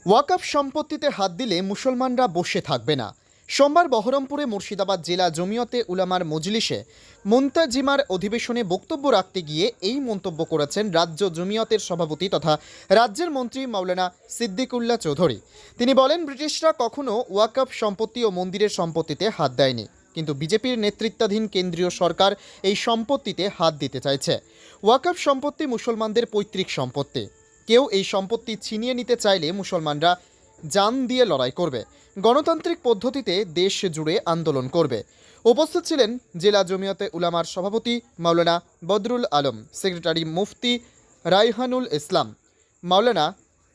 ওয়াকফ সম্পত্তিতে হাত দিলে মুসলমানরা বসে থাকবে না। সোমবার বহরমপুরে মুর্শিদাবাদ জেলা জমিয়তে উলামার মজলিসে মুনতাজিমার অধিবেশনে বক্তব্য রাখতে গিয়ে এই মন্তব্য করেছেন রাজ্য জমিয়তের সভাপতি তথা রাজ্যের মন্ত্রী মাওলানা সিদ্দিকুল্লাহ চৌধুরী। তিনি বলেন, ব্রিটিশরা কখনো ওয়াকফ সম্পত্তি ও মন্দিরের সম্পত্তিতে হাত দেয়নি, কিন্তু বিজেপির নেতৃত্বাধীন কেন্দ্রীয় সরকার এই সম্পত্তিতে হাত দিতে চাইছে। ওয়াকফ সম্পত্তি মুসলমানদের পৈতৃক সম্পত্তি। কেউ এই সম্পত্তি ছিনিয়ে নিতে চাইলে মুসলমানরা জান দিয়ে লড়াই করবে, গণতান্ত্রিক পদ্ধতিতে দেশ জুড়ে আন্দোলন করবে। উপস্থিত ছিলেন জেলা জমিয়তে উলামার সভাপতি মাওলানা বদরুল আলম, সেক্রেটারি মুফতি রাইহানুল ইসলাম, মাওলানা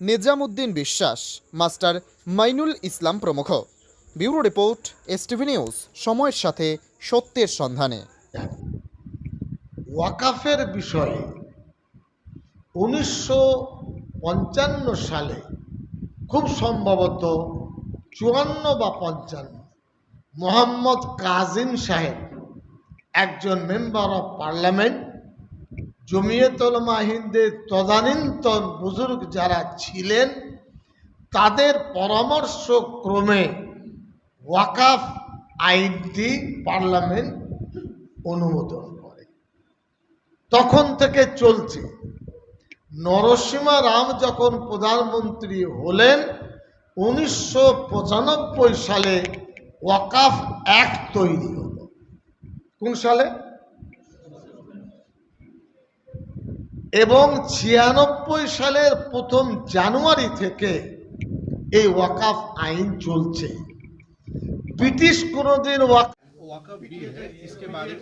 নিজামুদ্দিন বিশ্বাস, মাস্টার মাইনুল ইসলাম প্রমুখ। ব্যুরো রিপোর্ট, এসটিভি নিউজ, সময়ের সাথে সত্যের সন্ধানে। ওয়াকাফের বিষয়ে 1955 সালে খুব সম্ভবত 54 বা 55 মোহাম্মদ কাজিম সাহেব, একজন মেম্বার অফ পার্লামেন্ট, জমিয়ত উলামা হিন্দের তদানীন্তন বুজুর্গ যারা ছিলেন, তাদের পরামর্শ ক্রমে ওয়াকাফ আইনটি পার্লামেন্ট অনুমোদন করে। তখন থেকে চলছে। নরসিমা রাম যখন প্রধানমন্ত্রী হলেন 1995 সালে ওয়াকাফ অ্যাক্ট তৈরি হলো। কোন সালে? এবং 96 সালের 1 জানুয়ারি থেকে এই ওয়াকাফ আইন চলছে। ব্রিটিশ কোনোদিন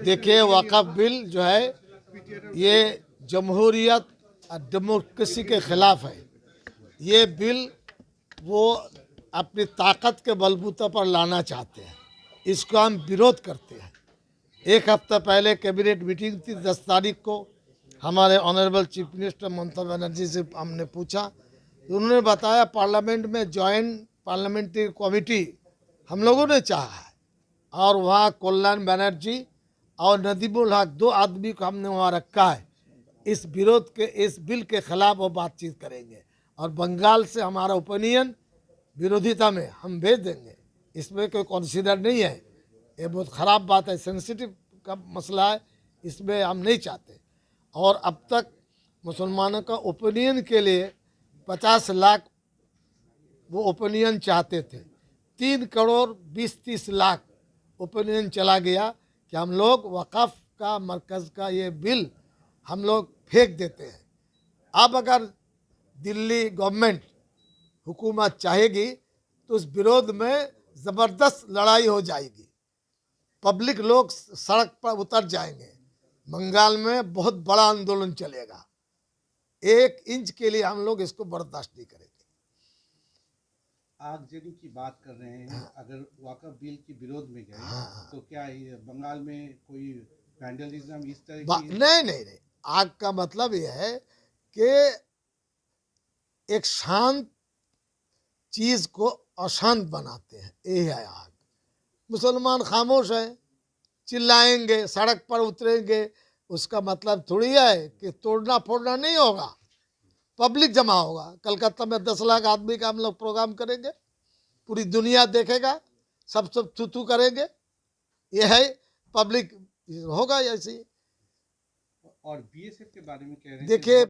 देखिए, वक़फ़ बिल जो है ये जमहूरियत और डेमोक्रेसी के ख़िलाफ़ है। ये बिल वो अपनी ताकत के बलबूते पर लाना चाहते हैं, इसको हम विरोध करते हैं। एक हफ्ता पहले कैबिनेट मीटिंग थी 10 तारीख को। हमारे honourable chief minister Mamata Banerjee से हमने पूछा, तो उन्होंने बताया पार्लियामेंट में जॉइंट पार्लियामेंट्री कमेटी हम लोगों ने चाहा है, और वहाँ कल्याण बनर्जी और नदीमुल हक 2 आदमी को हमने वहाँ रखा है। इस बिल के खिलाफ वो बातचीत करेंगे, और बंगाल से हमारा ओपिनियन विरोधिता में हम भेज देंगे। इसमें कोई कंसीडर नहीं है, ये बहुत ख़राब बात है, सेंसिटिव का मसला है, इसमें हम नहीं चाहते। और अब तक मुसलमानों का ओपिनियन के लिए 50 लाख वो ओपिनियन चाहते थे। 3 करोड़ 20-30 लाख ओपिनियन चला गया कि हम लोग वक़फ़ का मरकज़ का ये बिल हम लोग फेंक देते हैं। अब अगर दिल्ली गवर्नमेंट हुकूमत चाहेगी तो उस विरोध में ज़बरदस्त लड़ाई हो जाएगी, पब्लिक लोग सड़क पर उतर जाएंगे, बंगाल में बहुत बड़ा आंदोलन चलेगा। 1 इंच के लिए हम लोग इसको बर्दाश्त नहीं करेंगे। आगजनी की बात कर रहे हैं। हाँ। अगर वाकफ बिल के विरोध में गए। हाँ। तो क्या ये बंगाल में कोई वैंडलिज्म इस तरह की? नहीं, आग का मतलब ये है कि एक शांत चीज को अशांत बनाते हैं, ये है आग। मुसलमान खामोश है, चिल्लाएंगे, सड़क पर उतरेंगे, उसका मतलब थोड़ी है कि तोड़ना फोड़ना नहीं होगा, पब्लिक जमा होगा। कलकत्ता में 10 लाख आदमी का हम लोग प्रोग्राम करेंगे, पूरी दुनिया देखेगा, सब थू करेंगे। ये है पब्लिक, होगा ऐसे। और बीएसएफ के बारे में कह रहे हैं, देखिए